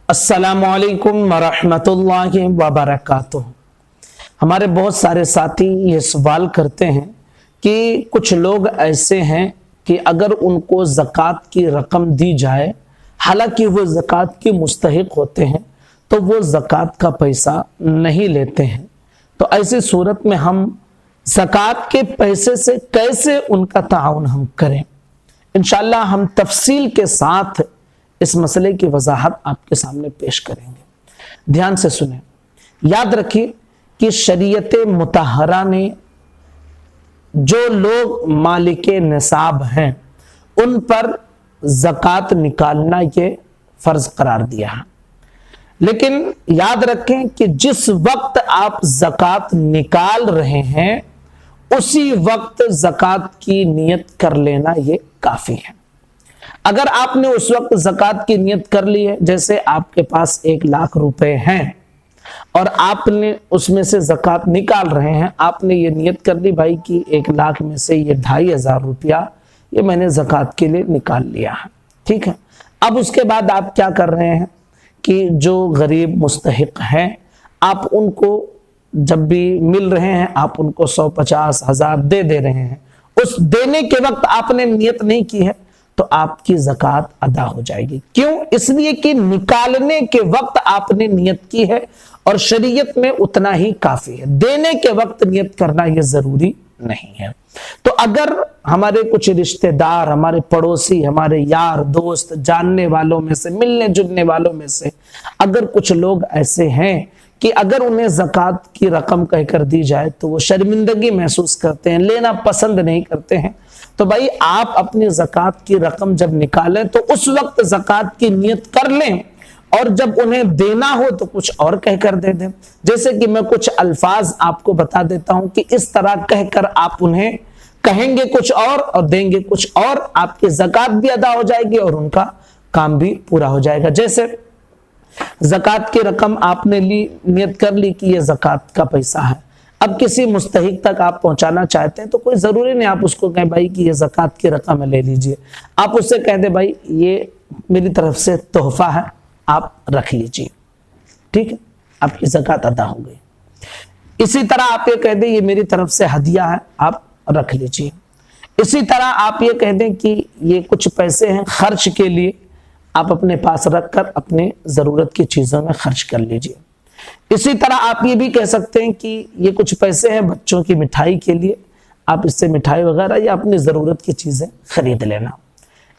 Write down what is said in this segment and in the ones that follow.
अस्सलामुअलैकुम वरहमतुल्लाहि वबरकातुह। हमारे बहुत सारे साथी ये सवाल करते हैं कि कुछ लोग ऐसे हैं कि अगर उनको ज़कात की रकम दी जाए, हालांकि वो ज़कात के मुस्तहिक होते हैं, तो वो ज़कात का पैसा नहीं लेते हैं। तो ऐसी सूरत में हम ज़कात के पैसे से कैसे उनका ताउन हम करें, इंशाअल्लाह हम तफसील के साथ इस मसले की वजाहत आपके सामने पेश करेंगे। ध्यान से सुने, याद रखिए कि शरीयत मुतहरा ने जो लोग मालिके निसाब हैं उन पर ज़कात निकालना ये फर्ज करार दिया है। लेकिन याद रखें कि जिस वक्त आप ज़कात निकाल रहे हैं उसी वक्त ज़कात की नियत कर लेना ये काफी है। अगर आपने उस वक्त ज़कात की नियत कर ली है, जैसे आपके पास 1 लाख रुपए हैं और आपने उसमें से ज़कात निकाल रहे हैं, आपने ये नियत कर ली भाई कि 1 लाख में से ये 2,500 रुपया ये मैंने ज़कात के लिए निकाल लिया है, ठीक है। अब उसके बाद आप क्या कर रहे हैं कि जो गरीब मुस्तहिक हैं आप उनको जब भी मिल रहे हैं आप उनको 100-50 हज़ार दे रहे हैं। उस देने के वक्त आपने नियत नहीं की है तो आपकी ज़कात अदा हो जाएगी। क्यों? इसलिए कि निकालने के वक्त आपने नियत की है और शरीयत में उतना ही काफी है, देने के वक्त नियत करना यह जरूरी नहीं है। तो अगर हमारे कुछ रिश्तेदार, हमारे पड़ोसी, हमारे यार दोस्त, जानने वालों में से, मिलने जुलने वालों में से अगर कुछ लोग ऐसे हैं कि अगर उन्हें ज़कात की रकम कहकर दी जाए तो वो शर्मिंदगी महसूस करते हैं, लेना पसंद नहीं करते हैं, तो भाई आप अपनी ज़कात की रकम जब निकालें तो उस वक्त ज़कात की नियत कर लें और जब उन्हें देना हो तो कुछ और कहकर दे दें। जैसे कि मैं कुछ अल्फाज आपको बता देता हूं कि इस तरह कहकर आप उन्हें कहेंगे कुछ और देंगे कुछ और, आपकी ज़कात भी अदा हो जाएगी और उनका काम भी पूरा हो जाएगा। जैसे ज़कात की रकम आपने ली, नियत कर ली कि यह ज़कात का पैसा है, अब किसी मुस्तहिक तक आप पहुंचाना चाहते हैं तो कोई जरूरी नहीं आप उसको कहें भाई कि ये ज़कात की रकम है ले लीजिए, आप उससे कह दे भाई ये मेरी तरफ से तोहफा है आप रख लीजिए, ठीक है, आपकी ज़कात अदा हो गई। इसी तरह आप ये कह दें ये मेरी तरफ से हदिया है आप रख लीजिए। इसी तरह आप ये कह दें कि ये कुछ पैसे हैं खर्च के लिए, आप अपने पास रखकर अपने ज़रूरत की चीज़ों में खर्च कर लीजिए। इसी तरह आप ये भी कह सकते हैं कि ये कुछ पैसे हैं बच्चों की मिठाई के लिए, आप इससे मिठाई वगैरह या अपनी ज़रूरत की चीज़ें खरीद लेना।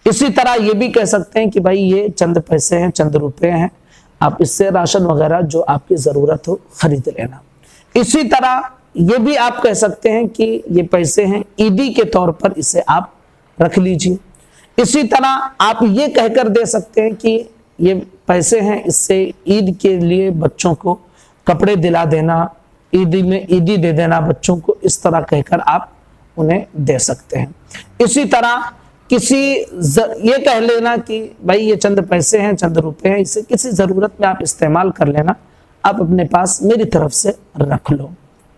इसी तरह ये भी कह सकते हैं कि भाई ये चंद पैसे हैं, चंद रुपए हैं, आप इससे राशन वगैरह जो आपकी ज़रूरत हो खरीद लेना। इसी तरह ये भी आप कह सकते हैं कि ये पैसे हैं ईदी के तौर पर इसे आप रख लीजिए। इसी तरह आप ये कहकर दे सकते हैं कि ये पैसे हैं इससे ईद के लिए बच्चों को कपड़े दिला देना, ईदी में ईदी दे देना बच्चों को, इस तरह कहकर आप उन्हें दे सकते हैं। इसी तरह ये कह लेना कि भाई ये चंद पैसे हैं, चंद रुपए हैं, इसे किसी ज़रूरत में आप इस्तेमाल कर लेना, आप अपने पास मेरी तरफ से रख लो।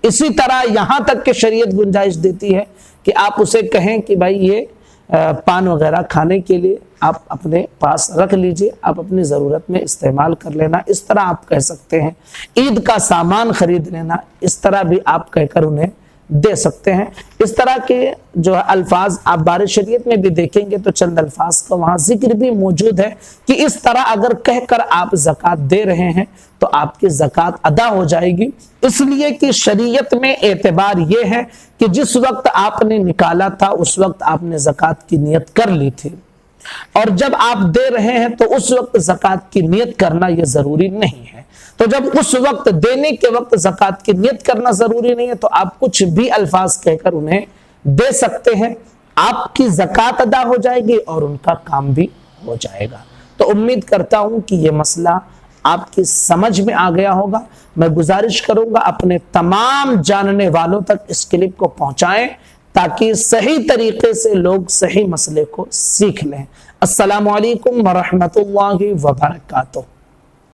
इसी तरह यहाँ तक कि शरीयत गुंजाइश देती है कि आप उसे कहें कि भाई ये पान वगैरह खाने के लिए आप अपने पास रख लीजिए, आप अपनी ज़रूरत में इस्तेमाल कर लेना। इस तरह आप कह सकते हैं। ईद का सामान खरीद लेना, इस तरह भी आप कहकर उन्हें दे सकते हैं। इस तरह के जो अल्फाज आप बारे शरीयत में भी देखेंगे तो चंद अल्फाज का वहाँ जिक्र भी मौजूद है कि इस तरह अगर कहकर आप ज़कात दे रहे हैं तो आपकी ज़कात अदा हो जाएगी। इसलिए कि शरीयत में एतबार ये है कि जिस वक्त आपने निकाला था उस वक्त आपने ज़कात की नियत कर ली थी और जब आप दे रहे हैं तो उस वक्त ज़कात की नियत करना यह ज़रूरी नहीं है। तो जब उस वक्त देने के वक्त ज़कात की नियत करना ज़रूरी नहीं है तो आप कुछ भी अल्फाज कहकर उन्हें दे सकते हैं, आपकी ज़कात अदा हो जाएगी और उनका काम भी हो जाएगा। तो उम्मीद करता हूं कि यह मसला आपकी समझ में आ गया होगा। मैं गुजारिश करूंगा अपने तमाम जानने वालों तक इस क्लिप को पहुंचाएं ताकि सही तरीके से लोग सही मसले को सीख लें। अस्सलामु अलैकुम वरहमतुल्लाहि वबरकातुहू।